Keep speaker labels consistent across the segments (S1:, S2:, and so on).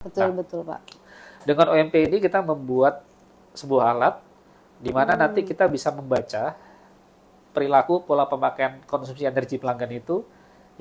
S1: Betul,
S2: Nah,
S1: betul, Pak.
S2: dengan OMP ini kita membuat sebuah alat di mana nanti kita bisa membaca perilaku pola pemakaian konsumsi energi pelanggan itu,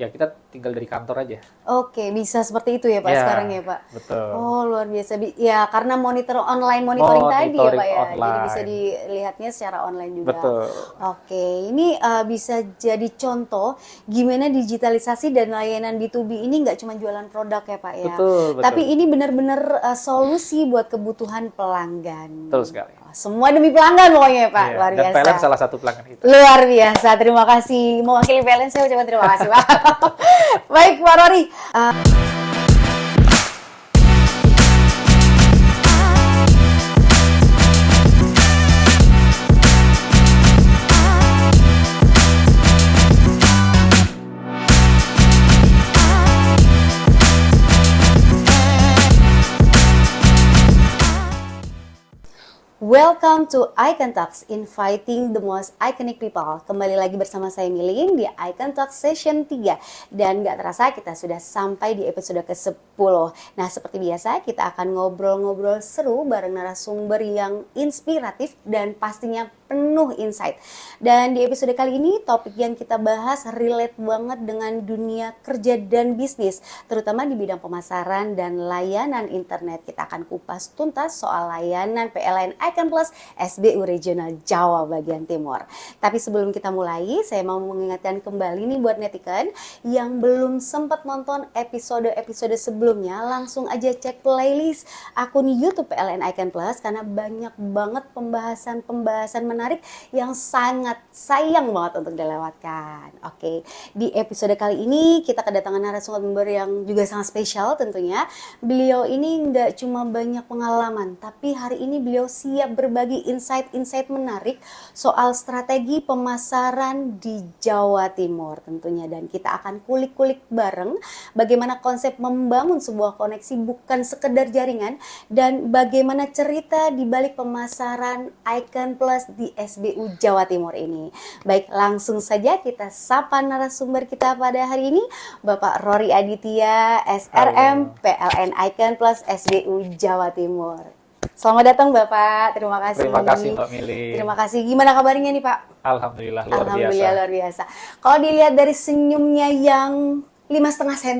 S2: ya kita tinggal dari kantor aja.
S1: Oke, bisa seperti itu ya, Pak, sekarang
S2: Ya,
S1: ya, Pak?
S2: betul.
S1: Oh, luar biasa. Ya, karena monitoring tadi ya, Pak
S2: Monitoring
S1: ya. Jadi bisa
S2: online.
S1: dilihatnya secara online juga.
S2: Betul.
S1: Oke, ini bisa jadi contoh gimana digitalisasi dan layanan B2B ini nggak cuma jualan produk ya, Pak ya.
S2: Betul, betul.
S1: Tapi ini benar-benar solusi buat kebutuhan pelanggan.
S2: Betul sekali.
S1: Semua demi pelanggan pokoknya ya, Pak.
S2: Iya,
S1: Luar
S2: dan
S1: biasa.
S2: PLN salah satu pelanggan kita.
S1: Luar biasa, terima kasih. Mewakili PLN saya ucapkan terima kasih, Pak. Baik, Pak Rory. Welcome to Icon Talks, inviting the most iconic people. Kembali lagi bersama saya Milin di Icon Talks Session 3. Dan gak terasa kita sudah sampai di episode ke-10. Nah, seperti biasa kita akan ngobrol-ngobrol seru bareng narasumber yang inspiratif dan pastinya penuh insight. Dan di episode kali ini topik yang kita bahas relate banget dengan dunia kerja dan bisnis, terutama di bidang pemasaran dan layanan internet. Kita akan kupas tuntas soal layanan PLN Icon Plus SBU Regional Jawa bagian Timur. Tapi sebelum kita mulai, saya mau mengingatkan kembali nih buat netizen yang belum sempat nonton episode-episode sebelumnya, langsung aja cek playlist akun YouTube PLN Icon Plus karena banyak banget pembahasan menarik yang sangat sayang banget untuk dilewatkan. Oke, di episode kali ini kita kedatangan narasumber yang juga sangat spesial tentunya. Beliau ini nggak cuma banyak pengalaman, tapi hari ini beliau siap berbagi insight-insight menarik soal strategi pemasaran di Jawa Timur tentunya. Dan kita akan kulik-kulik bareng bagaimana konsep membangun sebuah koneksi bukan sekedar jaringan dan bagaimana cerita di balik pemasaran Icon Plus di SBU Jawa Timur ini. Baik, langsung saja kita sapa narasumber kita pada hari ini, Bapak Rory Aditya, SRM PLN Icon Plus SBU Jawa Timur. Selamat datang Bapak, terima kasih.
S2: Terima kasih Mbak Mili.
S1: Terima kasih. Gimana kabarnya nih Pak?
S2: Alhamdulillah
S1: Alhamdulillah luar biasa. Kalau dilihat dari senyumnya yang 5,5 cm,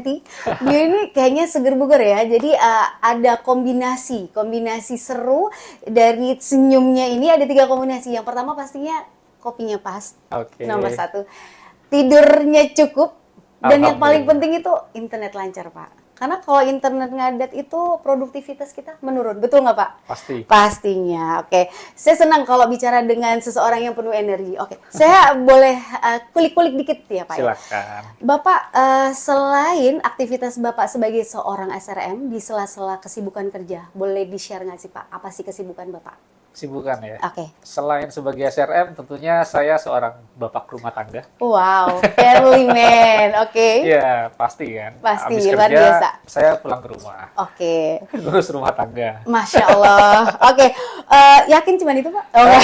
S1: dia ini kayaknya seger buger ya. Jadi ada kombinasi seru dari senyumnya ini. Ada 3 kombinasi. Yang pertama pastinya kopinya pas, nomor 1. Tidurnya cukup, dan yang paling penting itu internet lancar Pak. Karena kalau internet ngadat itu produktivitas kita menurun, betul nggak Pak?
S2: Pasti.
S1: Pastinya, oke. Saya senang kalau bicara dengan seseorang yang penuh energi. Oke, saya boleh kulik-kulik dikit ya Pak?
S2: Silakan.
S1: Ya? Bapak, selain aktivitas Bapak sebagai seorang SRM di sela-sela kesibukan kerja, boleh di-share nggak sih Pak? Apa sih kesibukan Bapak?
S2: Kesibukan ya?
S1: Oke.
S2: Selain sebagai SRM, tentunya saya seorang bapak rumah tangga.
S1: Wow, family man, oke.
S2: Iya, pasti kan.
S1: Pasti,
S2: Habis
S1: luar
S2: kerja,
S1: biasa.
S2: saya pulang ke rumah.
S1: Oke.
S2: Ngurus rumah tangga.
S1: Masya Allah. Oke, yakin cuma itu Pak? Oh,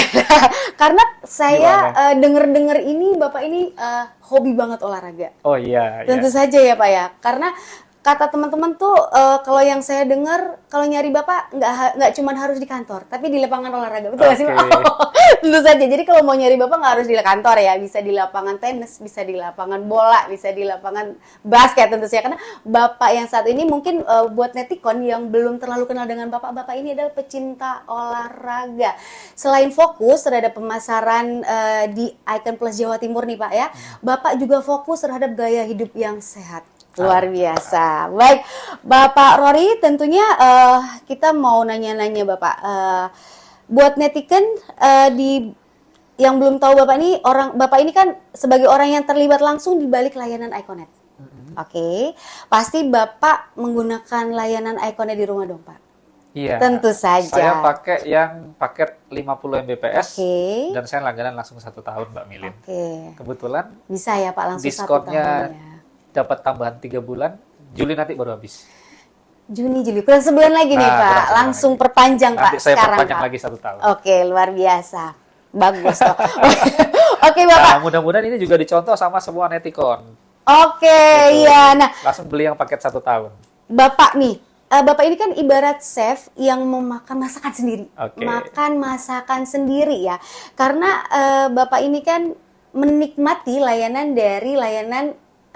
S1: karena saya denger-denger ini Bapak ini hobi banget olahraga.
S2: Oh iya.
S1: Tentu saja ya Pak ya. Karena kata teman-teman tuh kalau yang saya dengar kalau nyari Bapak nggak cuma harus di kantor, tapi di lapangan olahraga. Betul nggak sih Pak? Tentu saja. Jadi kalau mau nyari Bapak nggak harus di kantor ya, bisa di lapangan tenis, bisa di lapangan bola, bisa di lapangan basket tentu saja. Karena Bapak yang saat ini mungkin buat netikon yang belum terlalu kenal dengan Bapak ini adalah pecinta olahraga. Selain fokus terhadap pemasaran di Icon Plus Jawa Timur nih Pak ya, Bapak juga fokus terhadap gaya hidup yang sehat. Luar biasa. Baik, Bapak Rory, tentunya kita mau nanya-nanya Bapak. Buat netizen yang belum tahu Bapak ini kan sebagai orang yang terlibat langsung di balik layanan Iconet. Oke. Pasti Bapak menggunakan layanan Iconet di rumah dong, Pak?
S2: Iya.
S1: Tentu saja.
S2: Saya pakai yang paket 50 Mbps.
S1: Oke.
S2: Dan saya langganan langsung 1 tahun, Mbak Milin.
S1: Oke.
S2: Kebetulan
S1: Bisa ya Pak, langsung 1
S2: diskonnya
S1: tahun ya.
S2: dapat tambahan 3 bulan, Juli nanti baru habis.
S1: Juni, Juli, kurang sebulan lagi nih Pak, langsung perpanjang
S2: nanti
S1: Pak
S2: saya
S1: sekarang
S2: perpanjang
S1: Pak.
S2: lagi 1 tahun.
S1: Oke, luar biasa, bagus toh. Oke Bapak.
S2: Nah, mudah-mudahan ini juga dicontoh sama semua netikon.
S1: Oke, iya. Nah,
S2: langsung beli yang paket 1 tahun.
S1: Bapak nih Bapak ini kan ibarat chef yang memakan masakan sendiri,
S2: Oke.
S1: makan masakan sendiri ya. Karena Bapak ini kan menikmati layanan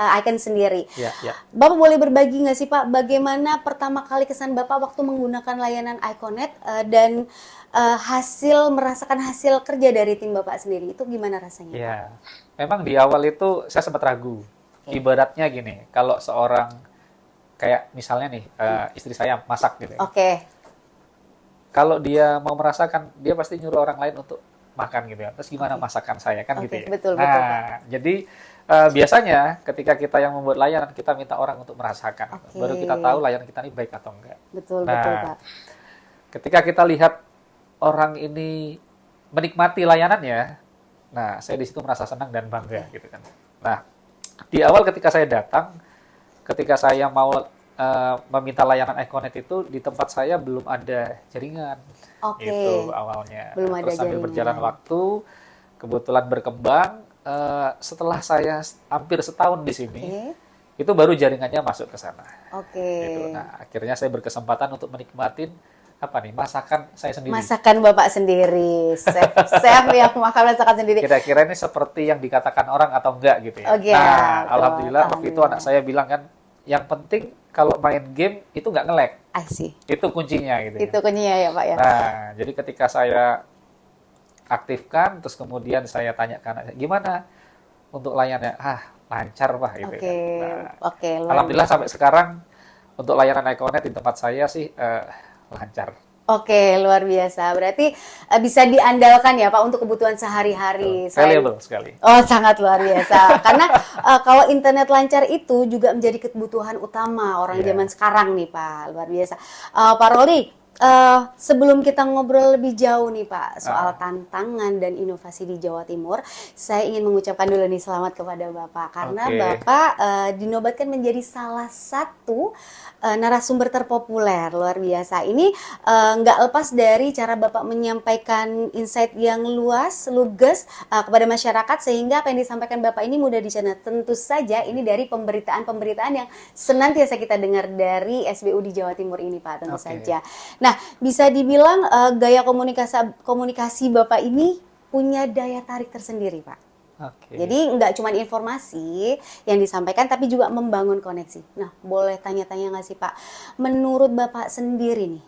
S1: Icon sendiri.
S2: Ya, ya.
S1: Bapak boleh berbagi nggak sih Pak, bagaimana pertama kali kesan Bapak waktu menggunakan layanan Iconet dan merasakan hasil kerja dari tim Bapak sendiri, itu gimana rasanya Pak?
S2: Ya, memang di awal itu saya sempat ragu.
S1: Oke.
S2: Ibaratnya gini, kalau seorang kayak misalnya nih istri saya masak gitu ya.
S1: Oke,
S2: Kalau dia mau merasakan, dia pasti nyuruh orang lain untuk makan gitu ya. Terus gimana masakan saya kan
S1: Oke,
S2: gitu ya.
S1: betul,
S2: Nah,
S1: betul, Pak.
S2: jadi biasanya ketika kita yang membuat layanan, kita minta orang untuk merasakan.
S1: Oke.
S2: Baru kita tahu layanan kita ini baik atau enggak.
S1: betul
S2: Nah,
S1: betul Pak.
S2: Ketika kita lihat orang ini menikmati layanannya, nah saya di situ merasa senang dan bangga gitu kan. Nah, di awal ketika saya datang, ketika saya mau meminta layanan Iconet itu, di tempat saya belum ada jaringan.
S1: Oke.
S2: Itu awalnya.
S1: Belum ada
S2: Terus sambil
S1: jaringan.
S2: berjalan waktu, kebetulan berkembang. Setelah saya hampir setahun di sini,
S1: Oke.
S2: itu baru jaringannya masuk ke sana.
S1: Oke.
S2: Gitu. Nah, akhirnya saya berkesempatan untuk menikmatin masakan saya sendiri.
S1: Masakan Bapak sendiri, chef yang makan masakan sendiri.
S2: Kira-kira ini seperti yang dikatakan orang atau enggak gitu ya.
S1: Oke,
S2: Nah,
S1: betul.
S2: alhamdulillah waktu itu
S1: Alhamdulillah.
S2: anak saya bilang kan, yang penting kalau main game itu nggak nge-lag.
S1: I see.
S2: Itu kuncinya gitu ya.
S1: Itu kuncinya ya Pak ya.
S2: Nah, jadi ketika saya aktifkan, terus kemudian saya tanya ke anak saya, gimana untuk layanannya? Lancar Pak gitu
S1: Oke.
S2: kan. Nah,
S1: Oke, luar
S2: alhamdulillah sampai sekarang untuk layanan Iconet di tempat saya sih lancar.
S1: Oke, luar biasa. Berarti bisa diandalkan ya Pak untuk kebutuhan sehari-hari.
S2: Valuable sekali.
S1: Oh, sangat luar biasa. Karena kalau internet lancar itu juga menjadi kebutuhan utama orang
S2: Iya.
S1: zaman sekarang nih Pak. Luar biasa. Pak Roli, sebelum kita ngobrol lebih jauh nih Pak soal tantangan dan inovasi di Jawa Timur, saya ingin mengucapkan dulu nih selamat kepada Bapak karena
S2: Oke.
S1: Bapak dinobatkan menjadi salah satu narasumber terpopuler, luar biasa. Ini nggak lepas dari cara Bapak menyampaikan insight yang lugas kepada masyarakat sehingga apa yang disampaikan Bapak ini mudah dicerna. Tentu saja ini dari pemberitaan-pemberitaan yang senantiasa kita dengar dari SBU di Jawa Timur ini Pak, tentu
S2: Oke.
S1: saja. Nah, bisa dibilang gaya komunikasi Bapak ini punya daya tarik tersendiri Pak.
S2: Oke.
S1: Jadi nggak cuma informasi yang disampaikan, tapi juga membangun koneksi. Nah, boleh tanya-tanya nggak sih Pak, menurut Bapak sendiri nih,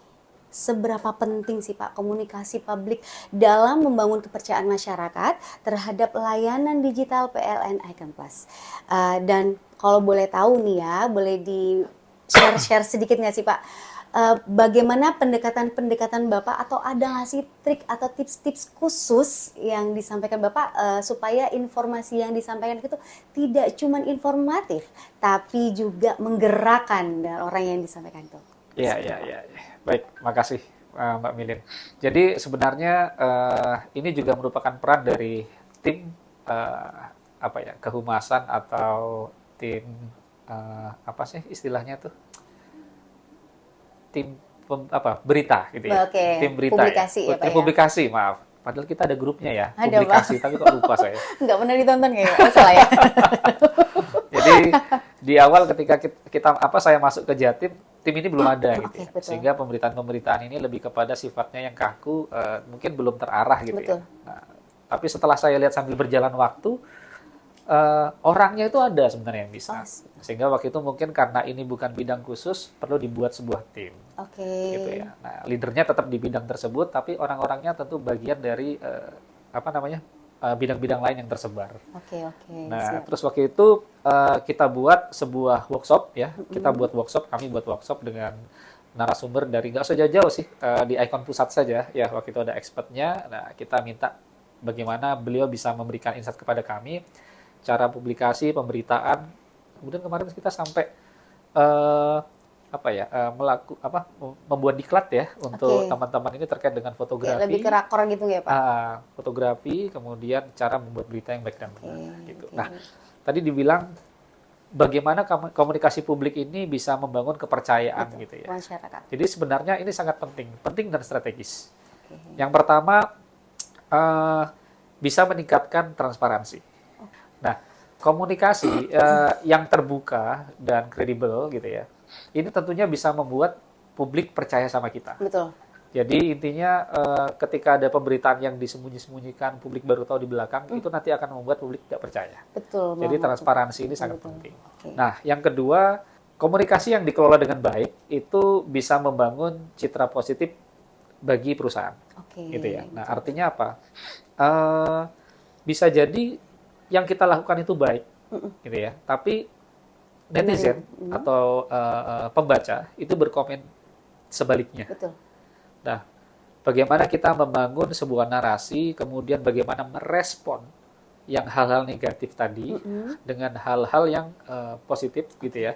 S1: seberapa penting sih Pak komunikasi publik dalam membangun kepercayaan masyarakat terhadap layanan digital PLN Icon Plus? Dan kalau boleh tahu nih ya, boleh di-share sedikit nggak sih Pak? Bagaimana pendekatan Bapak atau ada nggak sih trik atau tips-tips khusus yang disampaikan Bapak supaya informasi yang disampaikan itu tidak cuma informatif tapi juga menggerakkan orang yang disampaikan itu.
S2: Iya. Baik, makasih Mbak Milin. Jadi sebenarnya ini juga merupakan peran dari tim kehumasan atau tim apa sih istilahnya tuh? Tim berita gitu ya.
S1: Oke,
S2: Tim berita
S1: publikasi ya, Pak,
S2: Tim
S1: ya?
S2: publikasi, maaf. Padahal kita ada grupnya ya,
S1: Ada,
S2: publikasi, tapi kok lupa saya.
S1: Nggak pernah ditonton kayaknya, oh, salah ya.
S2: Jadi di awal ketika saya masuk ke Jatim, tim ini belum ada gitu
S1: Oke,
S2: ya.
S1: betul.
S2: Sehingga pemberitaan ini lebih kepada sifatnya yang kaku, mungkin belum terarah gitu
S1: Betul.
S2: ya. Nah, tapi setelah saya lihat sambil berjalan waktu, orangnya itu ada sebenarnya yang bisa. Sehingga waktu itu mungkin karena ini bukan bidang khusus, perlu dibuat sebuah tim.
S1: Oke.
S2: Gitu ya. Nah, leadernya tetap di bidang tersebut, tapi orang-orangnya tentu bagian dari bidang-bidang lain yang tersebar.
S1: Oke.
S2: Nah,
S1: Siap.
S2: terus waktu itu kita buat sebuah workshop ya. Kita kami buat workshop dengan narasumber dari nggak usah jauh-jauh sih, di Icon Pusat saja ya. Waktu itu ada expertnya. Nah, kita minta bagaimana beliau bisa memberikan insight kepada kami, cara publikasi, pemberitaan. Kemudian kemarin kita sampai membuat diklat ya untuk
S1: Oke.
S2: teman-teman ini terkait dengan
S1: Kayak
S2: fotografi.
S1: lebih ke rakor gitu ya Pak?
S2: Fotografi, kemudian cara membuat berita yang baik dan benar gitu.
S1: Oke.
S2: Nah, tadi dibilang bagaimana komunikasi publik ini bisa membangun kepercayaan
S1: Betul,
S2: gitu ya.
S1: masyarakat.
S2: Jadi sebenarnya ini sangat penting dan strategis.
S1: Oke.
S2: Yang pertama bisa meningkatkan transparansi. Nah, komunikasi yang terbuka dan kredibel gitu ya. Ini tentunya bisa membuat publik percaya sama kita.
S1: Betul.
S2: Jadi intinya ketika ada pemberitaan yang disembunyi-sembunyikan, publik baru tahu di belakang, itu nanti akan membuat publik tidak percaya.
S1: Betul.
S2: Jadi
S1: banget.
S2: transparansi ini sangat
S1: Betul.
S2: penting.
S1: Oke.
S2: Nah, yang kedua, komunikasi yang dikelola dengan baik itu bisa membangun citra positif bagi perusahaan.
S1: Oke.
S2: Gitu ya. Nah, artinya apa? Bisa jadi yang kita lakukan itu baik, gitu ya. Tapi netizen atau pembaca itu berkomen sebaliknya.
S1: Betul.
S2: Nah, bagaimana kita membangun sebuah narasi, kemudian bagaimana merespon yang hal-hal negatif tadi dengan hal-hal yang positif, gitu ya.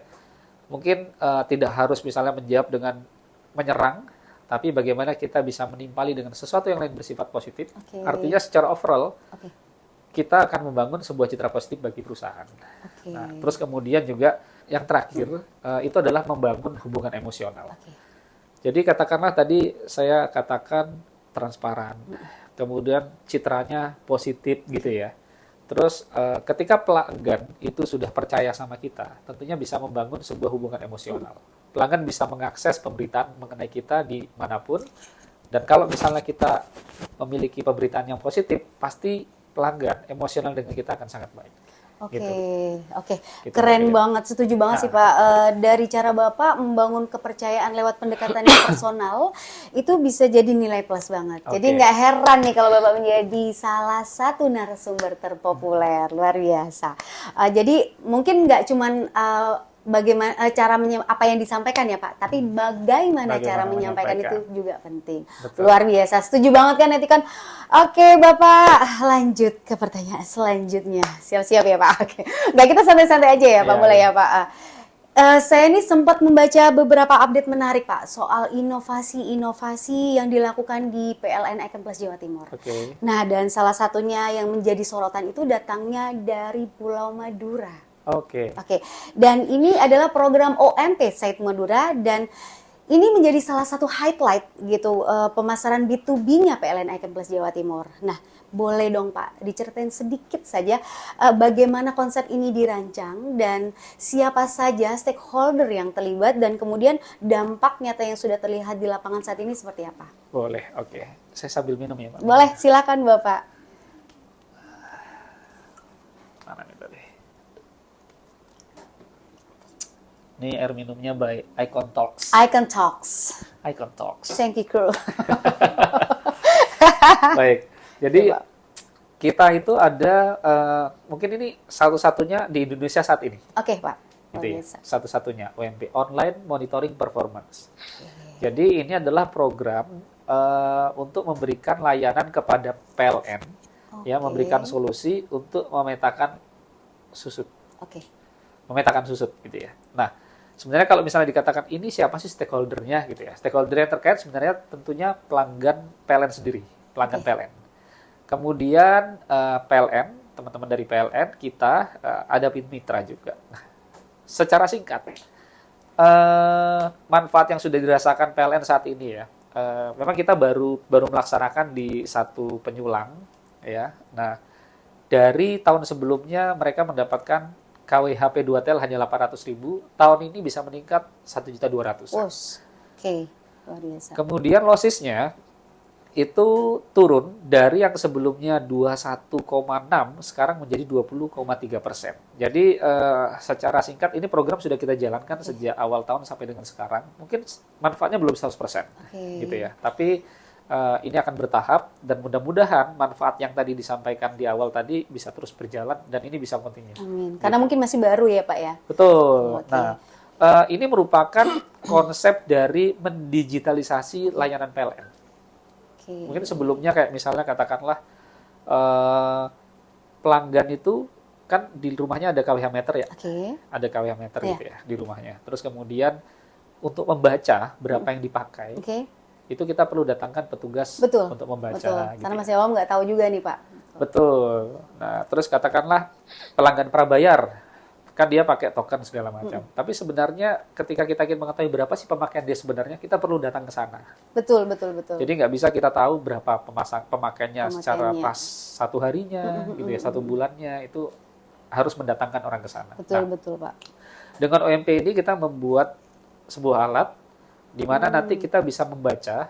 S2: Mungkin tidak harus misalnya menjawab dengan menyerang, tapi bagaimana kita bisa menimpali dengan sesuatu yang lain bersifat positif.
S1: Oke.
S2: Artinya secara overall,
S1: Oke.
S2: kita akan membangun sebuah citra positif bagi perusahaan.
S1: Oke.
S2: Nah, terus kemudian juga yang terakhir itu adalah membangun hubungan emosional.
S1: Oke.
S2: Jadi katakanlah tadi saya katakan transparan, kemudian citranya positif gitu ya. Terus ketika pelanggan itu sudah percaya sama kita, tentunya bisa membangun sebuah hubungan emosional. Pelanggan bisa mengakses pemberitaan mengenai kita di manapun, dan kalau misalnya kita memiliki pemberitaan yang positif, pasti pelanggan emosional dengan kita akan sangat baik.
S1: Oke,
S2: Gitu.
S1: oke,
S2: Gitu,
S1: keren
S2: Mbak.
S1: banget, setuju banget sih Pak. Dari cara Bapak membangun kepercayaan lewat pendekatan yang personal, itu bisa jadi nilai plus banget. Jadi
S2: Oke.
S1: nggak heran nih kalau Bapak menjadi salah satu narasumber terpopuler, luar biasa. Jadi mungkin nggak cuman bagaimana cara apa yang disampaikan ya Pak, tapi bagaimana cara menyampaikan itu juga penting.
S2: Betul.
S1: Luar biasa, setuju banget kan nanti kan. Oke Bapak, lanjut ke pertanyaan selanjutnya. Siap-siap ya Pak. Oke. Nggak, kita santai-santai aja ya Pak,
S2: Iya,
S1: boleh
S2: iya.
S1: ya Pak. Saya ini sempat membaca beberapa update menarik Pak soal inovasi-inovasi yang dilakukan di PLN Icon Plus Jawa Timur.
S2: Oke.
S1: Nah, dan salah satunya yang menjadi sorotan itu datangnya dari Pulau Madura.
S2: Oke.
S1: Oke, dan ini adalah program OMP Site Madura, dan ini menjadi salah satu highlight gitu pemasaran B2B-nya PLN Icon Plus Jawa Timur. Nah, boleh dong Pak diceritain sedikit saja bagaimana konsep ini dirancang dan siapa saja stakeholder yang terlibat, dan kemudian dampak nyata yang sudah terlihat di lapangan saat ini seperti apa?
S2: Boleh, oke. Saya sambil minum ya, Pak.
S1: Boleh, silakan Bapak.
S2: Mana nih tadi? Ini air minumnya by Icon Talks.
S1: Icon Talks.
S2: Icon Talks.
S1: Thank you, crew.
S2: Baik. Jadi
S1: Coba.
S2: kita itu ada mungkin ini satu-satunya di Indonesia saat ini.
S1: Oke, Pak.
S2: Gitu ya.
S1: Biasa.
S2: Satu-satunya OMP, Online Monitoring Performance. Jadi ini adalah program untuk memberikan layanan kepada PLN, ya,
S1: Oke.
S2: memberikan solusi untuk memetakan susut.
S1: Oke.
S2: Memetakan susut gitu ya. Nah, sebenarnya kalau misalnya dikatakan ini siapa sih stakeholder-nya gitu ya. Stakeholder yang terkait sebenarnya tentunya pelanggan PLN sendiri, pelanggan
S1: Oke.
S2: PLN. Kemudian PLN, teman-teman dari PLN, kita ada mitra juga. Nah, secara singkat, manfaat yang sudah dirasakan PLN saat ini ya, memang kita baru melaksanakan di satu penyulang ya. Nah, dari tahun sebelumnya mereka mendapatkan KWHP 2TEL hanya 800.000, tahun ini bisa meningkat 1.200.000.
S1: Oke, luar biasa.
S2: Kemudian losisnya itu turun dari yang sebelumnya 21,6 sekarang menjadi 20,3%. Jadi secara singkat ini program sudah kita jalankan sejak awal tahun sampai dengan sekarang. Mungkin manfaatnya belum 100%, gitu ya. Tapi ini akan bertahap dan mudah-mudahan manfaat yang tadi disampaikan di awal tadi bisa terus berjalan dan ini bisa continue.
S1: Amin. Karena mungkin masih baru ya Pak ya.
S2: Betul.
S1: Oke.
S2: Nah, ini merupakan konsep dari mendigitalisasi layanan PLN.
S1: Oke.
S2: Mungkin sebelumnya kayak misalnya katakanlah pelanggan itu kan di rumahnya ada KWH meter ya.
S1: Oke.
S2: Ada KWH meter
S1: Iya.
S2: gitu ya di rumahnya. Terus kemudian untuk membaca berapa yang dipakai,
S1: Oke.
S2: itu kita perlu datangkan petugas
S1: Betul.
S2: untuk membaca.
S1: Betul.
S2: Gitu
S1: Karena
S2: ya.
S1: masih awam nggak tahu juga nih Pak.
S2: Betul. Nah, terus katakanlah pelanggan prabayar, kan dia pakai token segala macam. Tapi sebenarnya ketika kita ingin mengetahui berapa sih pemakaian dia sebenarnya, kita perlu datang ke sana.
S1: Betul, betul, betul.
S2: Jadi nggak bisa kita tahu berapa pemakaiannya secara
S1: Pemakaiannya.
S2: pas satu harinya, gitu ya, satu bulannya, itu harus mendatangkan orang ke sana.
S1: Betul,
S2: Nah,
S1: betul Pak.
S2: dengan OMP ini kita membuat sebuah alat di mana nanti kita bisa membaca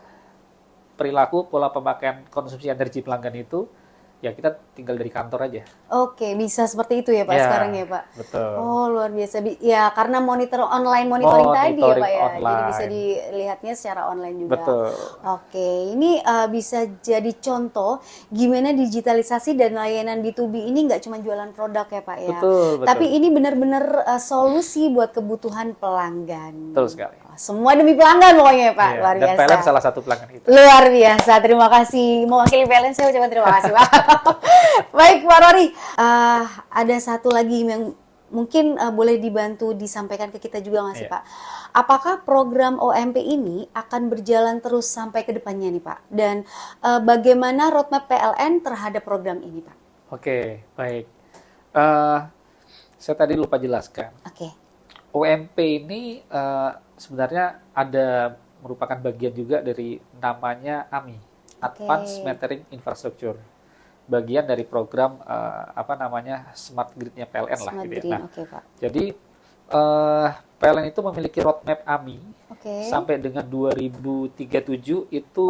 S2: perilaku pola pemakaian konsumsi energi pelanggan itu, ya kita tinggal dari kantor aja.
S1: Oke, bisa seperti itu ya Pak
S2: Ya,
S1: sekarang ya Pak?
S2: betul.
S1: Oh, luar biasa. Ya, karena monitoring tadi ya
S2: Monitoring
S1: Pak ya. Jadi
S2: online.
S1: bisa dilihatnya secara online juga.
S2: Betul.
S1: Oke, ini bisa jadi contoh gimana digitalisasi dan layanan B2B ini nggak cuma jualan produk ya Pak ya.
S2: Betul, betul.
S1: Tapi ini benar-benar solusi buat kebutuhan pelanggan.
S2: Betul sekali.
S1: Semua demi pelanggan pokoknya ya Pak.
S2: Iya,
S1: Luar
S2: dan
S1: biasa.
S2: PLN salah satu pelanggan kita.
S1: Luar biasa, terima kasih. Mewakili PLN saya ucapkan terima kasih Pak. Baik Pak Rory, ada satu lagi yang mungkin boleh dibantu disampaikan ke kita juga nggak sih
S2: Iya.
S1: Pak? Apakah program OMP ini akan berjalan terus sampai ke depannya nih Pak? Dan bagaimana roadmap PLN terhadap program ini Pak?
S2: Oke, baik. Saya tadi lupa jelaskan.
S1: Oke,
S2: OMP ini sebenarnya merupakan bagian juga dari namanya AMI, Advanced Metering Infrastructure. Bagian dari program Smart Grid-nya PLN lah
S1: Smart
S2: gitu
S1: Green,
S2: ya. Nah,
S1: oke Pak.
S2: jadi PLN itu memiliki roadmap AMI
S1: Oke.
S2: sampai dengan 2037 itu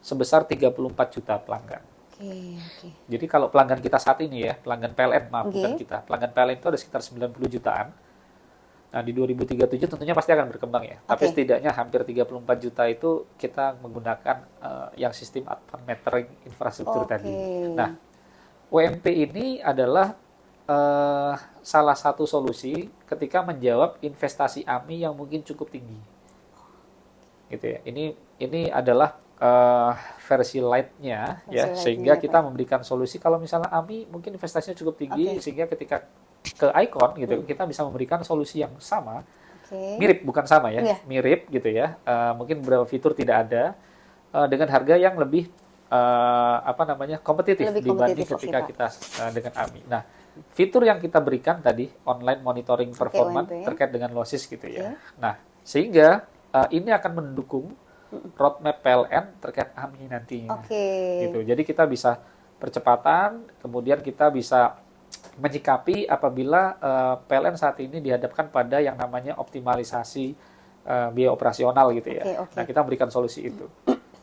S2: sebesar 34 juta pelanggan.
S1: Oke, oke.
S2: Jadi kalau pelanggan kita saat ini ya, pelanggan PLN, maaf bukan
S1: Oke.
S2: kita. Pelanggan PLN itu ada sekitar 90 jutaan. Nah, di 2037 tentunya pasti akan berkembang ya. Tapi
S1: Oke.
S2: setidaknya hampir 34 juta itu kita menggunakan yang sistem advanced metering infrastruktur
S1: Oke.
S2: tadi. Nah, OMP ini adalah salah satu solusi ketika menjawab investasi AMI yang mungkin cukup tinggi. Gitu ya. Ini adalah versi light-nya ya,
S1: Versi
S2: sehingga
S1: light-nya,
S2: kita
S1: Pak.
S2: memberikan solusi kalau misalnya AMI mungkin investasinya cukup tinggi
S1: Oke.
S2: sehingga ketika ke Icon gitu kita bisa memberikan solusi yang sama,
S1: Oke.
S2: mirip bukan sama ya,
S1: Iya.
S2: mirip gitu ya. Mungkin beberapa fitur tidak ada dengan harga yang lebih kompetitif
S1: Lebih
S2: dibanding
S1: kompetitif, oke,
S2: ketika
S1: Pak.
S2: kita dengan AMI. Nah, fitur yang kita berikan tadi online monitoring performance
S1: OMP.
S2: terkait dengan losses gitu ya. Nah, sehingga ini akan mendukung roadmap PLN terkait AMI nantinya.
S1: Oke.
S2: Gitu. Jadi kita bisa percepatan, kemudian kita bisa menyikapi apabila PLN saat ini dihadapkan pada yang namanya optimalisasi biaya operasional gitu ya.
S1: Oke, oke.
S2: Nah, kita memberikan solusi itu.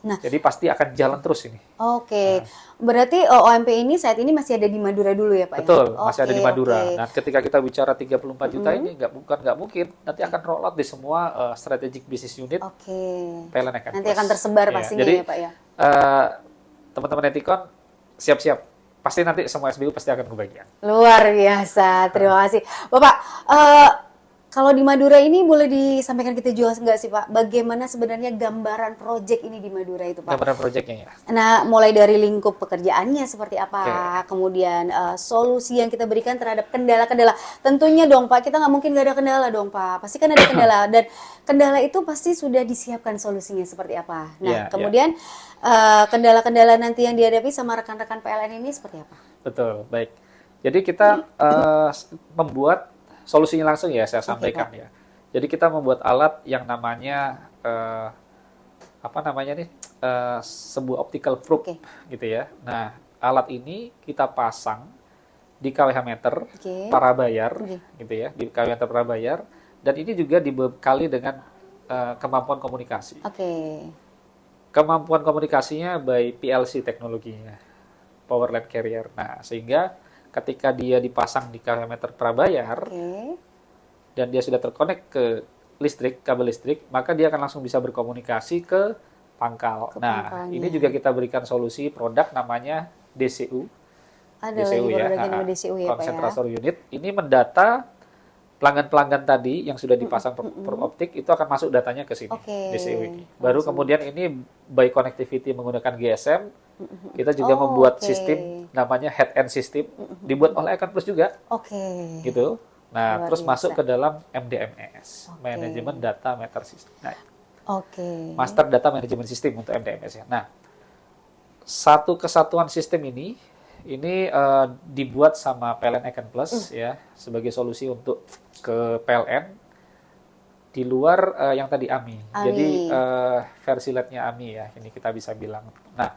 S1: Nah.
S2: Jadi pasti akan jalan terus ini.
S1: Oke, berarti OMP ini saat ini masih ada di Madura dulu ya Pak?
S2: Betul,
S1: ya?
S2: masih ada di
S1: Oke,
S2: Madura.
S1: oke.
S2: Nah, ketika kita bicara 34 juta ini nggak mungkin nanti akan roll out di semua strategic business unit
S1: Oke.
S2: PLN akan
S1: Nanti akan tersebar
S2: Ya,
S1: pastinya
S2: jadi,
S1: ya Pak ya?
S2: teman-teman Etikon siap-siap. Pasti nanti semua SBU pasti akan kebagian.
S1: Luar biasa, terima kasih. Bapak, kalau di Madura ini boleh disampaikan kita juga nggak sih Pak? Bagaimana sebenarnya gambaran proyek ini di Madura itu Pak?
S2: Gambaran proyeknya ya.
S1: Nah, mulai dari lingkup pekerjaannya seperti apa, kemudian solusi yang kita berikan terhadap kendala-kendala. Tentunya dong Pak, kita nggak mungkin nggak ada kendala dong Pak. Pasti kan ada kendala, dan kendala itu pasti sudah disiapkan solusinya seperti apa. Nah,
S2: Ya,
S1: kemudian kendala-kendala nanti yang dihadapi sama rekan-rekan PLN ini seperti apa?
S2: Betul, baik. Jadi kita membuat solusinya langsung ya saya sampaikan
S1: Pak.
S2: ya. Jadi kita membuat alat yang namanya sebuah optical probe gitu ya. Nah, alat ini kita pasang di KWH meter prabayar gitu ya, di KWH meter prabayar, dan ini juga dibekali dengan kemampuan komunikasi. Kemampuan komunikasinya by PLC teknologinya, Power Line Carrier. Nah, sehingga ketika dia dipasang di KWH meter prabayar dan dia sudah terkonek ke listrik, kabel listrik, maka dia akan langsung bisa berkomunikasi ke pangkal. Nah, ini juga kita berikan solusi produk namanya DCU. DCU ya,
S1: DCU ya Pak ya.
S2: konsentrator unit. Ini mendata pelanggan-pelanggan tadi yang sudah dipasang per optik itu akan masuk datanya ke sini, DCU ini. Baru kemudian ini by connectivity menggunakan GSM, kita juga membuat sistem namanya head-end system, dibuat oleh Icon Plus juga. Gitu. Nah,
S1: Luar
S2: terus
S1: biasa.
S2: masuk ke dalam MDMS, Management Data Meter System. Nah, Master Data Management System untuk MDMS ya. Nah, satu kesatuan sistem ini dibuat sama PLN Icon Plus ya sebagai solusi untuk ke PLN di luar yang tadi AMI. Jadi versi LED-nya AMI ya, ini kita bisa bilang. Nah,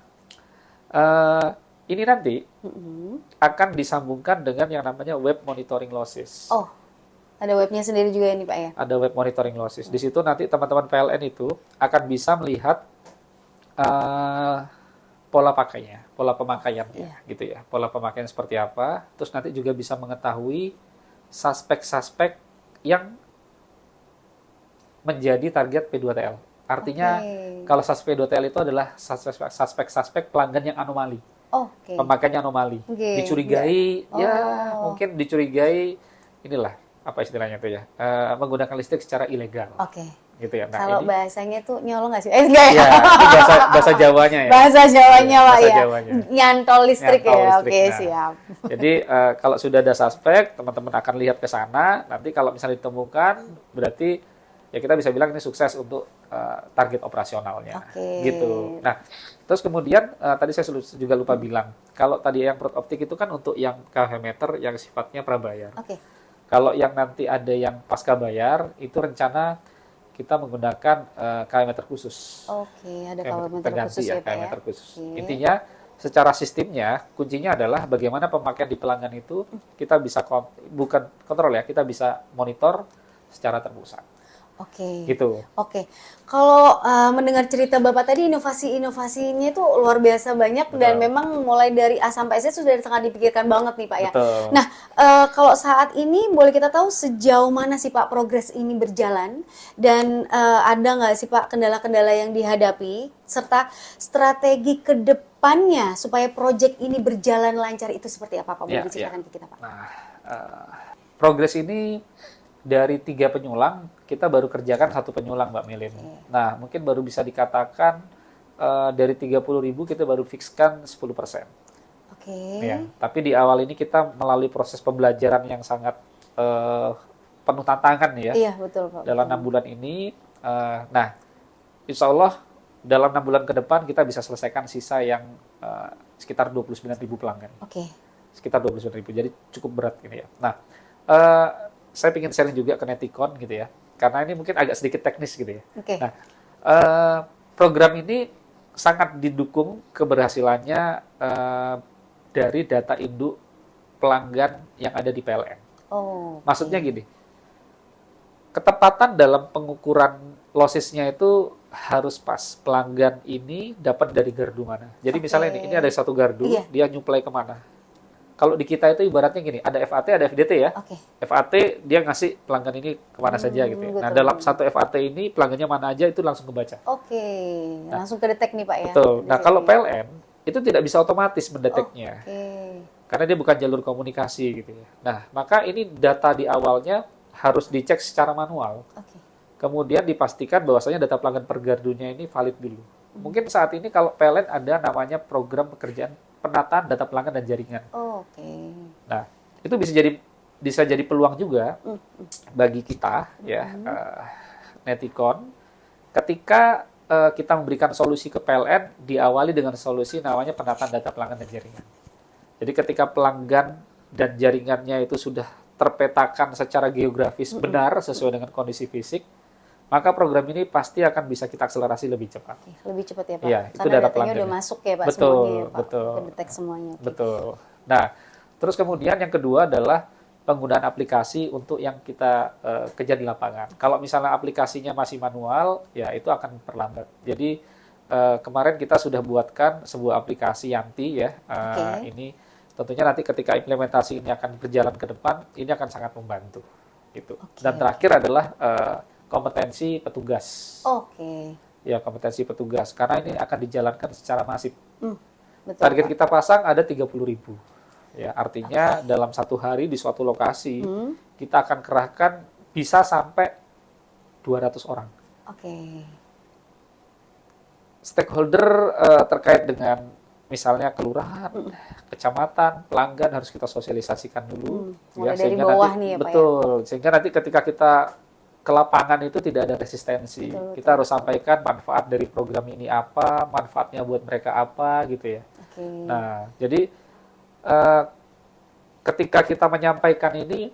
S2: ini nanti akan disambungkan dengan yang namanya web monitoring losses.
S1: Ada webnya sendiri juga ini Pak ya?
S2: Ada web monitoring losses. Di situ nanti teman-teman PLN itu akan bisa melihat pola pakainya, pola pemakaiannya, gitu ya. Pola pemakaian seperti apa. Terus nanti juga bisa mengetahui suspek-suspek yang menjadi target P2TL. Artinya kalau suspek P2TL itu adalah suspek-suspek pelanggan yang anomali. Pemakaiannya anomali. Dicurigai, mungkin dicurigai inilah apa istilahnya itu ya, menggunakan listrik secara ilegal. Gitu ya. Nah,
S1: kalau bahasanya tuh nyolong nggak sih? Enggak ya.
S2: Ini bahasa Jawanya ya.
S1: Bahasa Jawanya Pak ya.
S2: Jawanya.
S1: Nyantol listrik ya.
S2: Listrik.
S1: Oke, siap.
S2: Jadi kalau sudah ada suspek, teman-teman akan lihat ke sana. Nanti kalau misalnya ditemukan, berarti ya kita bisa bilang ini sukses untuk target operasionalnya. Gitu. Nah, terus kemudian tadi saya juga lupa bilang, kalau tadi yang Proud Optik itu kan untuk yang kW meter yang sifatnya prabayar. Kalau yang nanti ada yang pasca bayar, itu rencana kita menggunakan kW meter khusus.
S1: Ada kW meter khusus ya, Pak ya.
S2: Intinya, secara sistemnya, kuncinya adalah bagaimana pemakaian di pelanggan itu kita bisa bukan kontrol ya, kita bisa monitor secara terpusat. Gitu.
S1: Kalau mendengar cerita Bapak tadi, inovasi-inovasinya itu luar biasa banyak. Dan memang mulai dari A sampai Z sudah sangat dipikirkan banget nih Pak ya. Nah, kalau saat ini boleh kita tahu sejauh mana sih Pak progres ini berjalan, dan ada nggak sih Pak kendala-kendala yang dihadapi, serta strategi ke depannya supaya proyek ini berjalan lancar itu seperti apa Pak? Boleh diceritakan ke kita Pak?
S2: Nah, progres ini dari 3 penyulang, kita baru kerjakan 1 penyulang, Mbak Melin. Nah, mungkin baru bisa dikatakan dari 30.000 kita baru fixkan 10%. Ya, tapi di awal ini kita melalui proses pembelajaran yang sangat penuh tantangan ya.
S1: Iya, betul Pak.
S2: Dalam 6 bulan ini, nah, insya Allah dalam 6 bulan ke depan kita bisa selesaikan sisa yang sekitar 29.000 pelanggan. Sekitar 29.000, jadi cukup berat ini ya. Nah, saya ingin sharing juga ke Netikon gitu ya, karena ini mungkin agak sedikit teknis gitu ya. Nah, program ini sangat didukung keberhasilannya dari data induk pelanggan yang ada di PLN. Maksudnya gini, ketepatan dalam pengukuran lossesnya itu harus pas. Pelanggan ini dapat dari gardu mana. Jadi misalnya ini ada satu gardu, dia nyuplai kemana. Kalau di kita itu ibaratnya gini, ada FAT, ada FDT ya. FAT dia ngasih pelanggan ini kemana saja gitu ya. Nah, dalam satu FAT ini pelanggannya mana aja itu langsung kebaca.
S1: Langsung kedetek nih Pak ya.
S2: Betul. Nah, kalau PLN itu tidak bisa otomatis mendeteknya. Karena dia bukan jalur komunikasi gitu ya. Nah, maka ini data di awalnya harus dicek secara manual. Kemudian dipastikan bahwasanya data pelanggan per gardunya ini valid dulu. Mungkin saat ini kalau PLN ada namanya program pekerjaan penataan data pelanggan dan jaringan. Nah, itu bisa jadi peluang juga bagi kita ya, Netikon, ketika kita memberikan solusi ke PLN diawali dengan solusi namanya penataan data pelanggan dan jaringan. Jadi ketika pelanggan dan jaringannya itu sudah terpetakan secara geografis benar sesuai dengan kondisi fisik, maka program ini pasti akan bisa kita akselerasi lebih cepat.
S1: Lebih cepat ya Pak?
S2: Iya, itu
S1: karena
S2: data
S1: datanya udah masuk ya Pak, semuanya ya Pak? Kedetek semuanya.
S2: Betul. Nah, terus kemudian yang kedua adalah penggunaan aplikasi untuk yang kita kejar di lapangan. Kalau misalnya aplikasinya masih manual, ya itu akan perlambat. Jadi kemarin kita sudah buatkan sebuah aplikasi Yanti ya. Ini tentunya nanti ketika implementasi ini akan berjalan ke depan, ini akan sangat membantu. Gitu. Dan terakhir adalah kompetensi petugas. Ya, kompetensi petugas. Karena ini akan dijalankan secara masif.
S1: Betul,
S2: target
S1: Pak.
S2: kita pasang ada 30.000. Ya, artinya dalam satu hari di suatu lokasi, kita akan kerahkan bisa sampai 200 orang. Stakeholder terkait dengan misalnya kelurahan, kecamatan, pelanggan harus kita sosialisasikan dulu.
S1: Mulai dari bawah nih ya Pak ya?
S2: Betul, sehingga nanti ketika kita ke lapangan itu tidak ada resistensi. Kita harus sampaikan manfaat dari program ini apa, manfaatnya buat mereka apa gitu ya. Nah, jadi ketika kita menyampaikan ini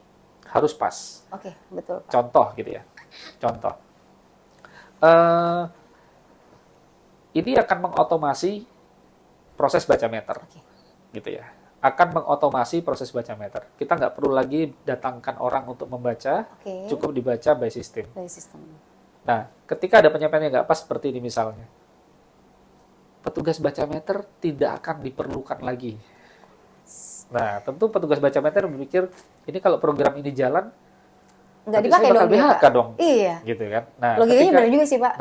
S2: harus pas.
S1: Betul Pak.
S2: Contoh gitu ya. Contoh. Ini akan mengotomasi proses baca meter. Gitu ya. akan mengotomasi proses baca meter. Kita nggak perlu lagi datangkan orang untuk membaca,
S1: Oke.
S2: cukup dibaca by system.
S1: By system.
S2: Nah, ketika ada penyampaian yang nggak pas seperti ini misalnya, petugas baca meter tidak akan diperlukan lagi. Nah, tentu petugas baca meter berpikir, ini kalau program ini jalan,
S1: Nggak
S2: nanti
S1: dipakai
S2: saya bakal
S1: dong dia,
S2: PHK
S1: Pak.
S2: dong.
S1: Iya.
S2: Gitu kan. Nah,
S1: Logikanya benar juga sih, Pak.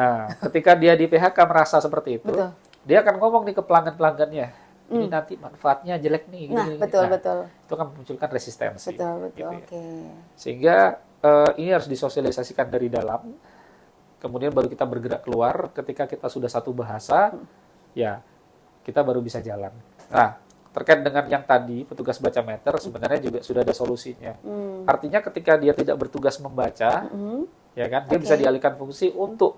S2: ketika dia di PHK merasa seperti itu,
S1: Betul.
S2: dia akan ngomong nih ke pelanggan-pelanggannya, ini nanti manfaatnya jelek nih.
S1: Nah,
S2: gini.
S1: betul,
S2: Nah,
S1: betul.
S2: itu akan memunculkan resistensi.
S1: Betul, betul.
S2: gitu ya.
S1: Oke.
S2: Sehingga ini harus disosialisasikan dari dalam, kemudian baru kita bergerak keluar. Ketika kita sudah satu bahasa, ya kita baru bisa jalan. Nah, terkait dengan yang tadi, petugas baca meter sebenarnya juga sudah ada solusinya. Artinya ketika dia tidak bertugas membaca, ya kan, dia bisa dialihkan fungsi untuk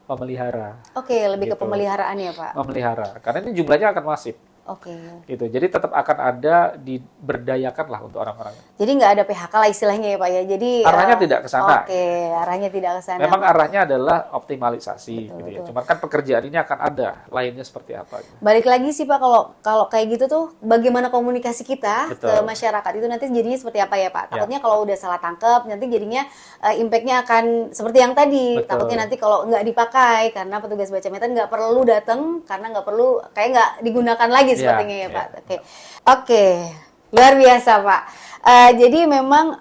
S2: memelihara.
S1: Oke, lebih ke
S2: Gitu.
S1: pemeliharaan ya, Pak.
S2: Memelihara. Karena ini jumlahnya akan masif.
S1: Oke.
S2: Gitu. Jadi tetap akan ada diberdayakan lah untuk orang-orang.
S1: Jadi nggak ada PHK lah istilahnya ya, Pak ya. Jadi
S2: Arahnya tidak ke sana.
S1: Oke, arahnya tidak ke sana.
S2: Memang arahnya adalah optimalisasi,
S1: Betul,
S2: gitu ya.
S1: betul.
S2: Cuman kan pekerjaan ini akan ada, lainnya seperti apa. Gitu.
S1: Balik lagi sih Pak, kalau kayak gitu tuh bagaimana komunikasi kita
S2: Betul.
S1: ke masyarakat itu nanti jadinya seperti apa ya Pak?
S2: Ya.
S1: Takutnya kalau udah salah tangkap nanti jadinya impact-nya akan seperti yang tadi.
S2: Betul.
S1: Takutnya nanti kalau nggak dipakai karena petugas baca meter nggak perlu datang karena nggak perlu kayak nggak digunakan lagi
S2: Ya,
S1: sepertinya ya
S2: ya.
S1: Pak. Oke, luar biasa Pak. Jadi memang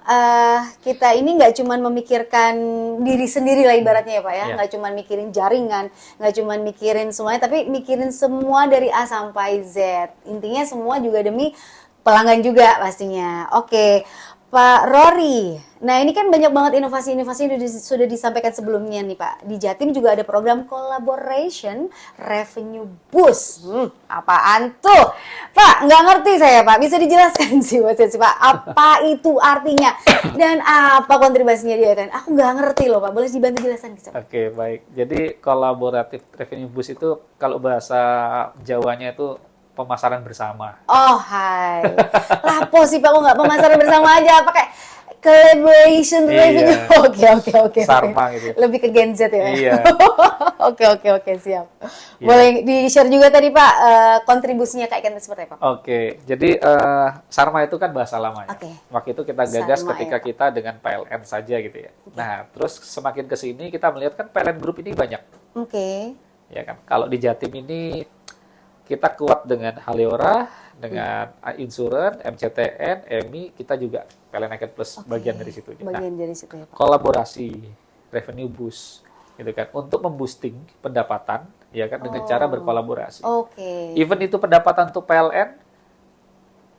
S1: kita ini nggak cuma memikirkan diri sendiri lah ibaratnya ya Pak ya,
S2: Ya.
S1: nggak cuma mikirin jaringan, nggak cuma mikirin semuanya, tapi mikirin semua dari A sampai Z. Intinya semua juga demi pelanggan juga pastinya. Oke, Pak Rory. Nah ini kan banyak banget inovasi-inovasi yang sudah disampaikan sebelumnya nih Pak. Di Jatim juga ada program collaboration revenue boost. Apaan tuh? Pak, nggak ngerti saya Pak. Bisa dijelaskan sih Pak. Apa itu artinya? Dan apa kontribusinya dia kan? Aku nggak ngerti loh Pak. Boleh dibantu jelaskan gitu?
S2: Oke, baik. Jadi kolaboratif revenue boost itu kalau bahasa Jawanya itu pemasaran bersama.
S1: Oh hai. Lapo sih Pak, kok nggak pemasaran bersama aja? Pakai collaboration
S2: Iya.
S1: revenue. Oke.
S2: Sarma gitu.
S1: Lebih ke Gen Z ya?
S2: Iya.
S1: Oke, siap.
S2: Iya.
S1: Boleh di-share juga tadi Pak, kontribusinya kayak gitu seperti apa?
S2: Oke, jadi Sarma itu kan bahasa lama ya.
S1: Oke.
S2: Waktu itu kita gagas
S1: Sarma,
S2: ketika
S1: ya.
S2: kita dengan PLN saja gitu ya. Nah, terus semakin ke sini kita melihat kan PLN Group ini banyak.
S1: Oke.
S2: Ya kan. Kalau di Jatim ini kita kuat dengan Haleora, dengan Insurance, MCTN, EMI, kita juga PLN Icon Plus
S1: Oke.
S2: bagian dari situ. Nah,
S1: Bagian dari situ ya Pak.
S2: kolaborasi revenue boost gitu kan untuk memboosting pendapatan ya kan dengan cara berkolaborasi.
S1: Oke.
S2: Even itu pendapatan untuk PLN,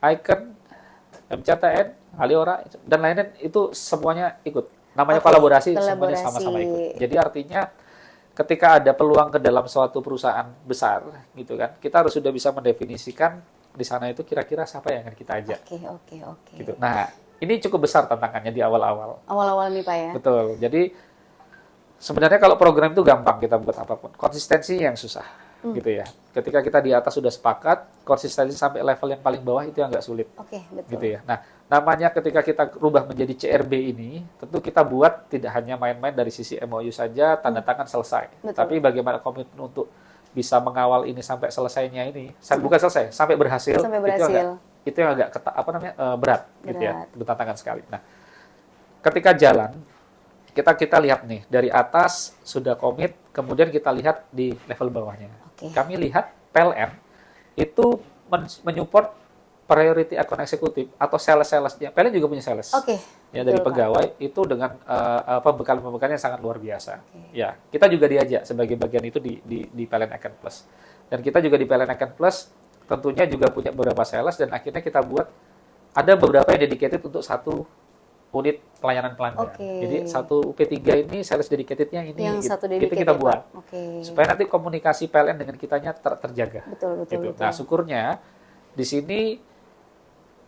S2: Icon, MCTN, Haleora dan lainnya itu semuanya ikut. Namanya
S1: Oke,
S2: kolaborasi, semuanya
S1: kolaborasi.
S2: sama-sama ikut. Jadi artinya ketika ada peluang ke dalam suatu perusahaan besar gitu kan, kita harus sudah bisa mendefinisikan di sana itu kira-kira siapa yang akan kita ajak
S1: Oke.
S2: gitu. Nah, ini cukup besar tantangannya di awal-awal.
S1: Awal-awal nih Pak ya.
S2: Betul. Jadi sebenarnya kalau program itu gampang kita buat apapun. Konsistensinya yang susah gitu ya. Ketika kita di atas sudah sepakat, konsistensi sampai level yang paling bawah itu yang nggak sulit
S1: Oke, betul.
S2: gitu ya. Nah, namanya ketika kita rubah menjadi CRB ini, tentu kita buat tidak hanya main-main dari sisi MOU saja, tanda tangan selesai.
S1: Betul.
S2: Tapi bagaimana komitmen untuk bisa mengawal ini sampai selesainya ini, bukan selesai, sampai berhasil.
S1: Sampai berhasil.
S2: Itu yang agak berat gitu ya,
S1: Berat.
S2: bertantangan sekali. Nah, ketika jalan, kita lihat nih dari atas sudah komit, kemudian kita lihat di level bawahnya.
S1: Oke.
S2: Kami lihat PLN itu menyupport priority account eksekutif atau sales-salesnya. PLN juga punya sales.
S1: Oke.
S2: Ya, dari
S1: Betul, Pak.
S2: pegawai itu dengan pembekalan-pembekalan yang sangat luar biasa. Ya, kita juga diajak sebagai bagian itu di PLN Account Plus. Dan kita juga di PLN Account Plus tentunya juga punya beberapa sales dan akhirnya kita buat ada beberapa yang dedicated untuk satu unit pelayanan pelanggan.
S1: Oke.
S2: Jadi satu UP3 ini sales dedicatednya ini
S1: Yang
S2: gitu.
S1: satu
S2: Itu
S1: dedicated
S2: kita buat.
S1: Pak. Oke.
S2: Supaya nanti komunikasi PLN dengan kitanya terjaga.
S1: Betul.
S2: Gitu. Nah, syukurnya di sini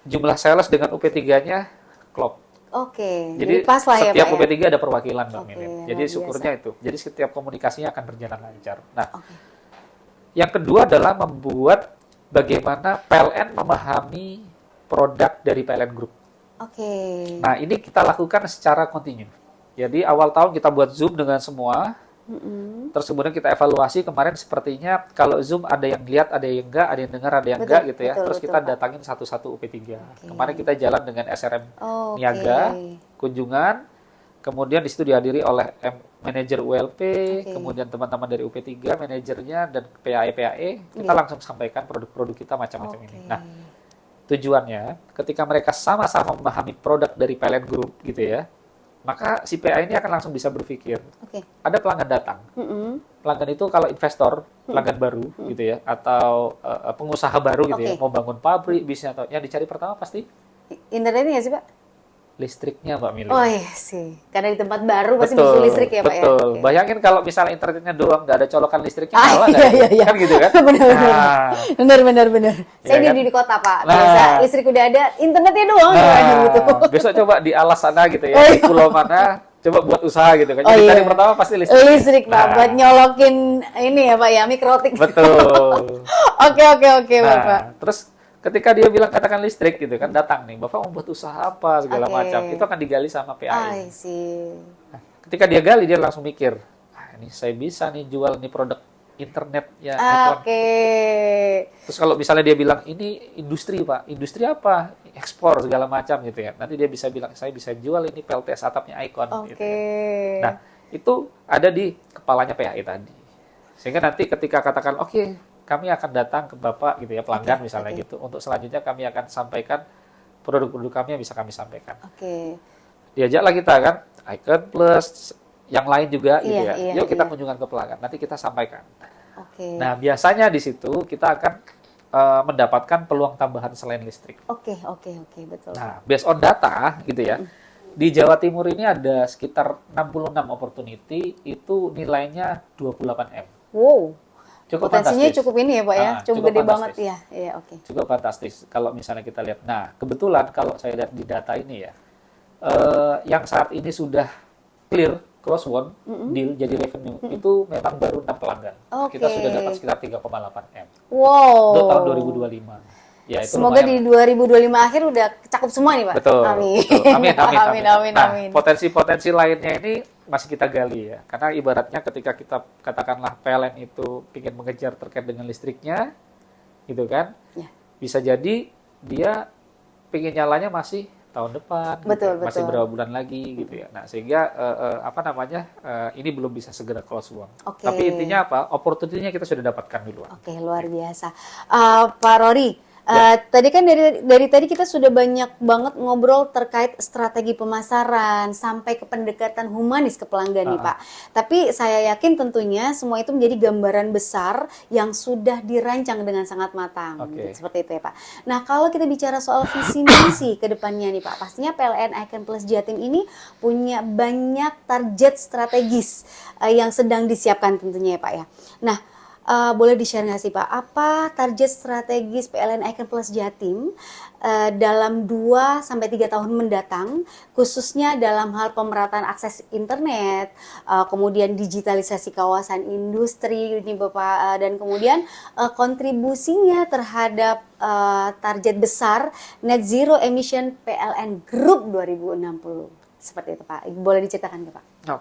S2: jumlah sales dengan UP3-nya klop.
S1: Oke.
S2: Jadi
S1: pas lah ya
S2: setiap
S1: Pak ya.
S2: UP3 ada perwakilan Bang
S1: Oke,
S2: Mimin.
S1: luar
S2: Jadi
S1: biasa.
S2: syukurnya itu. Jadi setiap komunikasinya akan berjalan lancar. Nah,
S1: Oke.
S2: yang kedua adalah membuat bagaimana PLN memahami produk dari PLN Group.
S1: Oke.
S2: Nah, ini kita lakukan secara kontinu. Jadi awal tahun kita buat Zoom dengan semua,
S1: Mm-mm.
S2: Terus kemudian kita evaluasi kemarin sepertinya kalau Zoom ada yang lihat, ada yang enggak, ada yang dengar, ada yang
S1: Betul,
S2: enggak gitu ya.
S1: betul,
S2: Terus
S1: betul,
S2: kita
S1: Pak.
S2: datangin satu-satu UP3.
S1: Oke.
S2: Kemarin kita jalan dengan SRM
S1: Oke.
S2: Niaga, kunjungan, kemudian di situ dihadiri oleh manajer ULP,
S1: Oke.
S2: kemudian teman-teman dari UP3, manajernya dan PAE, kita
S1: Iya.
S2: langsung sampaikan produk-produk kita macam-macam
S1: Oke.
S2: ini. Nah, tujuannya ketika mereka sama-sama memahami produk dari PLN Group gitu ya, maka si PA ini akan langsung bisa berpikir,
S1: Oke.
S2: ada pelanggan datang.
S1: Mm-mm.
S2: Pelanggan itu kalau investor, pelanggan baru gitu ya, atau pengusaha baru gitu ya,
S1: Oke.
S2: mau bangun pabrik, bisnis atau yang dicari pertama pasti
S1: Internetnya nggak sih, Pak?
S2: listriknya, Mbak Mili.
S1: Oh iya sih, karena di tempat baru pasti
S2: Betul,
S1: butuh listrik ya, Pak ya.
S2: betul.
S1: Oke.
S2: Bayangin kalau misalnya internetnya doang, nggak ada colokan listriknya,
S1: Ah,
S2: nyala
S1: iya,
S2: nggak itu?
S1: iya, iya.
S2: Kan gitu kan?
S1: Benar-benar.
S2: Nah,
S1: Benar-benar. Saya
S2: Iya kan?
S1: di kota, Pak.
S2: Nah.
S1: Biasa listrik udah ada, internetnya doang gitu.
S2: besok coba di alas sana gitu ya,
S1: Oh,
S2: di
S1: iya.
S2: pulau mana, coba buat usaha gitu kan.
S1: Oh,
S2: Jadi
S1: iya.
S2: tadi pertama pasti listrik.
S1: Listrik, Pak,
S2: Nah.
S1: buat nyolokin ini ya, Pak ya, mikrotik.
S2: Betul.
S1: Oke, Bapak.
S2: Nah, terus ketika dia bilang katakan listrik gitu kan, datang nih, Bapak mau buat usaha apa segala
S1: Oke.
S2: macam, itu akan digali sama PAI.
S1: I see.
S2: Nah, ketika dia gali, dia langsung mikir, ini saya bisa nih jual nih produk internet ya.
S1: Oke.
S2: Terus kalau misalnya dia bilang ini industri Pak, industri apa? Ekspor segala macam gitu ya. Nanti dia bisa bilang saya bisa jual ini PLTS atapnya Icon. Gitu
S1: Oke.
S2: ya. Nah itu ada di kepalanya PAI tadi. Sehingga nanti ketika katakan oke, kami akan datang ke Bapak gitu ya, pelanggan
S1: Oke,
S2: misalnya
S1: oke.
S2: gitu. Untuk selanjutnya kami akan sampaikan produk-produk kami yang bisa kami sampaikan.
S1: Oke.
S2: Diajaklah kita kan, Icon Plus, yang lain juga gitu
S1: Iya,
S2: ya.
S1: iya,
S2: Yuk kita
S1: iya.
S2: kunjungan ke pelanggan, nanti kita sampaikan.
S1: Oke.
S2: Nah, biasanya di situ kita akan mendapatkan peluang tambahan selain listrik.
S1: Oke, betul.
S2: Nah, based on data gitu ya. Di Jawa Timur ini ada sekitar 66 opportunity, itu nilainya 28M.
S1: Wow.
S2: Cukup
S1: Potensinya
S2: fantastis.
S1: cukup ini ya, Pak ya.
S2: Ah,
S1: Cukup
S2: cukup
S1: gede banget
S2: fantastis.
S1: ya. Iya, oke.
S2: Cukup fantastis kalau misalnya kita lihat. Nah, kebetulan kalau saya lihat di data ini ya, yang saat ini sudah clear cross won deal jadi revenue itu memang baru 6 pelanggan. Kita
S1: Oke.
S2: sudah dapat sekitar 3,8M.
S1: Wow.
S2: Untuk tahun 2025. Ya, itu
S1: Semoga di
S2: lumayan.
S1: 2025 akhir udah cakup semua nih, Pak.
S2: Betul.
S1: Amin.
S2: Betul. Amin.
S1: Amin.
S2: Nah, potensi-potensi lainnya ini masih kita gali ya. Karena ibaratnya ketika kita katakanlah PLN itu ingin mengejar terkait dengan listriknya, gitu kan?
S1: Ya.
S2: Bisa jadi dia pengen nyalanya masih tahun depan,
S1: Betul,
S2: gitu. Masih
S1: betul.
S2: berapa bulan lagi gitu ya. Nah, sehingga ini belum bisa segera close uang.
S1: Oke.
S2: Tapi intinya apa? Opportunity-nya kita sudah dapatkan duluan.
S1: Oke, luar biasa. Pak Rory,
S2: Ya.
S1: tadi kan dari tadi kita sudah banyak banget ngobrol terkait strategi pemasaran sampai ke pendekatan humanis ke pelanggan nih, Pak. Tapi saya yakin tentunya semua itu menjadi gambaran besar yang sudah dirancang dengan sangat matang.
S2: Oke.
S1: Seperti itu ya, Pak. Nah, kalau kita bicara soal visi misi ke depannya nih, Pak, pastinya PLN Icon Plus Jatim ini punya banyak target strategis yang sedang disiapkan tentunya ya, Pak ya. Nah, boleh di-share nggak sih Pak, apa target strategis PLN Icon Plus Jatim dalam 2-3 tahun mendatang, khususnya dalam hal pemerataan akses internet, kemudian digitalisasi kawasan industri ini Bapak, dan kemudian kontribusinya terhadap target besar Net Zero Emission PLN Group 2060. Seperti itu Pak, boleh diceritakan nggak Pak?
S2: Nah,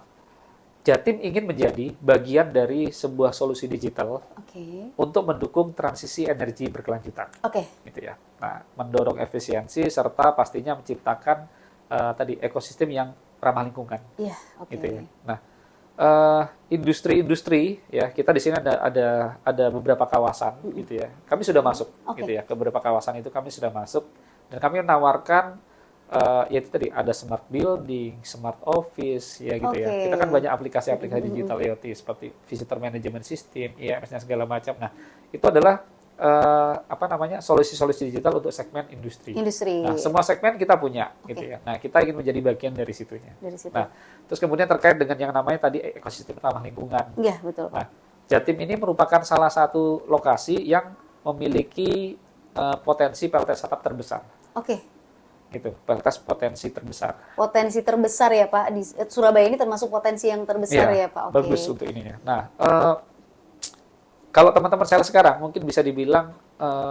S2: Jatim ingin menjadi bagian dari sebuah solusi digital
S1: Oke.
S2: untuk mendukung transisi energi berkelanjutan,
S1: Oke.
S2: gitu ya. Nah, mendorong efisiensi serta pastinya menciptakan tadi ekosistem yang ramah lingkungan,
S1: Iya, oke.
S2: gitu ya. Nah, industri-industri ya kita di sini ada beberapa kawasan, gitu ya. Kami sudah masuk,
S1: Oke.
S2: gitu ya. Ke beberapa kawasan itu kami sudah masuk dan kami menawarkan yaitu tadi ada smart building, smart office, ya gitu ya.
S1: Oke.
S2: Kita kan banyak aplikasi-aplikasi digital IoT seperti visitor management system, IMS-nya segala macam. Nah, itu adalah solusi-solusi digital untuk segmen industri.
S1: Industri.
S2: Nah, semua segmen kita punya,
S1: Oke.
S2: gitu ya. Nah, kita ingin menjadi bagian dari situnya.
S1: Dari situ.
S2: Nah, terus kemudian terkait dengan yang namanya tadi ekosistem ramah lingkungan.
S1: Iya, betul Pak.
S2: Nah, Jatim ini merupakan salah satu lokasi yang memiliki potensi PLTS atap terbesar.
S1: Oke.
S2: Gitu, PLTS potensi terbesar.
S1: Potensi terbesar ya Pak, di Surabaya ini termasuk potensi yang terbesar ya Pak. Oke.
S2: Bagus untuk ininya. Nah, kalau teman-teman saya sekarang mungkin bisa dibilang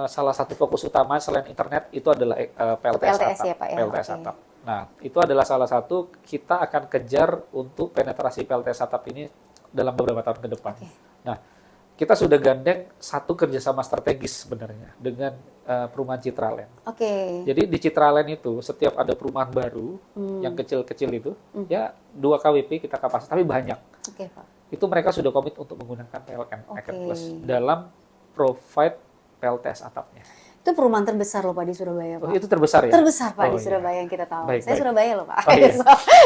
S2: salah satu fokus utama selain internet itu adalah PLTS atap.
S1: ya Pak ya.
S2: PLTS
S1: Oke.
S2: atap. Nah, itu adalah salah satu kita akan kejar untuk penetrasi PLTS atap ini dalam beberapa tahun ke depan.
S1: Oke.
S2: Nah, kita sudah gandeng satu kerjasama strategis sebenarnya dengan perumahan Citraland.
S1: Oke.
S2: Jadi di Citraland itu setiap ada perumahan baru yang kecil-kecil itu, ya 2 KWP kita kapasitas, tapi banyak.
S1: Oke, Pak.
S2: Itu mereka sudah komit untuk menggunakan PLN Icon
S1: Oke.
S2: Plus dalam provide PLTS atapnya.
S1: Itu perumahan terbesar loh Pak di Surabaya, Pak.
S2: Oh, itu terbesar ya?
S1: Terbesar Pak
S2: Oh,
S1: di
S2: iya.
S1: Surabaya yang kita tahu.
S2: Baik,
S1: Saya
S2: baik.
S1: Surabaya loh Pak.
S2: Oh, iya.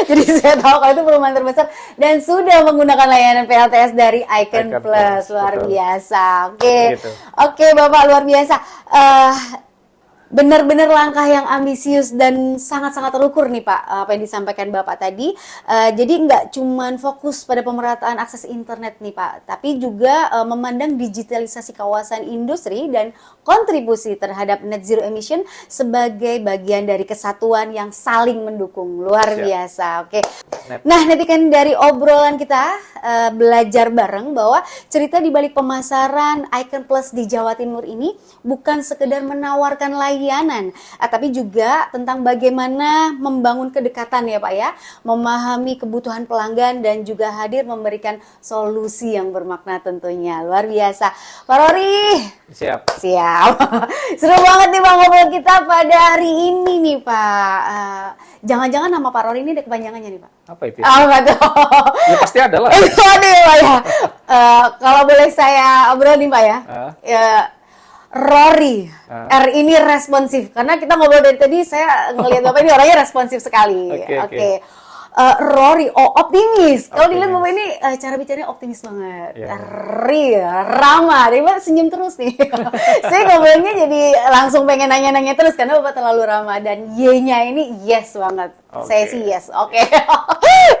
S1: Jadi saya tahu kalau itu perumahan terbesar dan sudah menggunakan layanan PLTS dari Icon
S2: Icon
S1: Plus.
S2: Plus,
S1: Luar
S2: betul.
S1: biasa. Oke.
S2: Gitu.
S1: Oke Bapak, luar biasa. Benar-benar langkah yang ambisius dan sangat-sangat terukur nih Pak, apa yang disampaikan Bapak tadi. Jadi nggak cuman fokus pada pemerataan akses internet nih Pak, tapi juga memandang digitalisasi kawasan industri dan kontribusi terhadap net zero emission sebagai bagian dari kesatuan yang saling mendukung. Luar
S2: Siap.
S1: biasa. Oke.
S2: Net.
S1: Nah, nanti kan dari obrolan kita belajar bareng bahwa cerita di balik pemasaran Icon Plus di Jawa Timur ini bukan sekedar menawarkan layanan, tapi juga tentang bagaimana membangun kedekatan ya Pak ya, memahami kebutuhan pelanggan dan juga hadir memberikan solusi yang bermakna tentunya. Luar biasa. Pak Rory,
S2: Siap.
S1: siap. Seru banget nih Pak ngobrol kita pada hari ini nih Pak. Jangan-jangan nama Pak Rory ini ada kepanjangannya nih Pak?
S2: Apa itu? Ya?
S1: Apa tuh?
S2: Ya pasti ada lah.
S1: Itu ada ya Pak ya. Kalau boleh saya obrol nih Pak ya. Rory, R ini responsif karena kita ngobrol dari tadi saya ngelihat Bapak ini orangnya responsif sekali.
S2: Oke.
S1: Rory, optimis. Kalau dilihat
S2: Optimis.
S1: Bapak ini cara bicaranya optimis banget.
S2: Iya.
S1: Ri, ramah. Dia Bapak senyum terus nih. Saya ngobrolnya jadi langsung pengen nanya-nanya terus karena Bapak terlalu ramah dan Y-nya ini yes banget.
S2: Oke.
S1: Saya sih yes. Oke.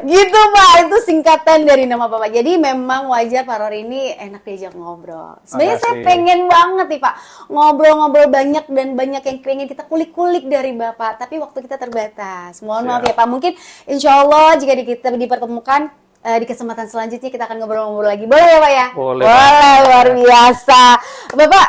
S1: Gitu Pak, itu singkatan dari nama Bapak. Jadi memang wajar Pak Rory ini enak diajak ngobrol. Sebenarnya saya
S2: Makasih.
S1: pengen banget nih Pak ngobrol-ngobrol banyak dan banyak yang pengen kita kulik-kulik dari Bapak. Tapi waktu kita terbatas. Mohon maaf
S2: Siap.
S1: ya Pak. Mungkin insya Allah jika kita dipertemukan di kesempatan selanjutnya kita akan ngobrol-ngobrol lagi. Boleh ya Pak ya?
S2: Boleh,
S1: Boleh, luar biasa. Bapak,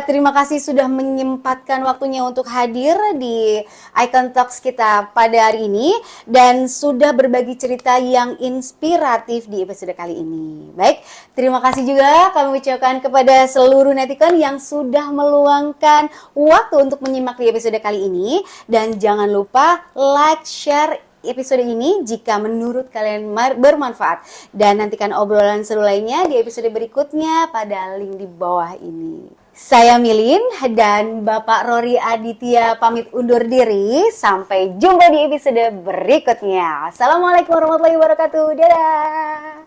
S1: terima kasih sudah menyempatkan waktunya untuk hadir di Icon Talks kita pada hari ini dan sudah berbagi cerita yang inspiratif di episode kali ini. Baik, terima kasih juga kami ucapkan kepada seluruh netizen yang sudah meluangkan waktu untuk menyimak di episode kali ini dan jangan lupa like, share episode ini jika menurut kalian bermanfaat dan nantikan obrolan seru lainnya di episode berikutnya pada link di bawah ini. Saya Milin dan Bapak Rory Aditya pamit undur diri. Sampai jumpa di episode berikutnya. Assalamualaikum warahmatullahi wabarakatuh. Dadah.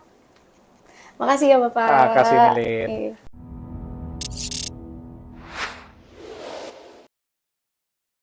S1: Makasih ya Bapak.
S2: Makasih, Milin.
S1: Iya.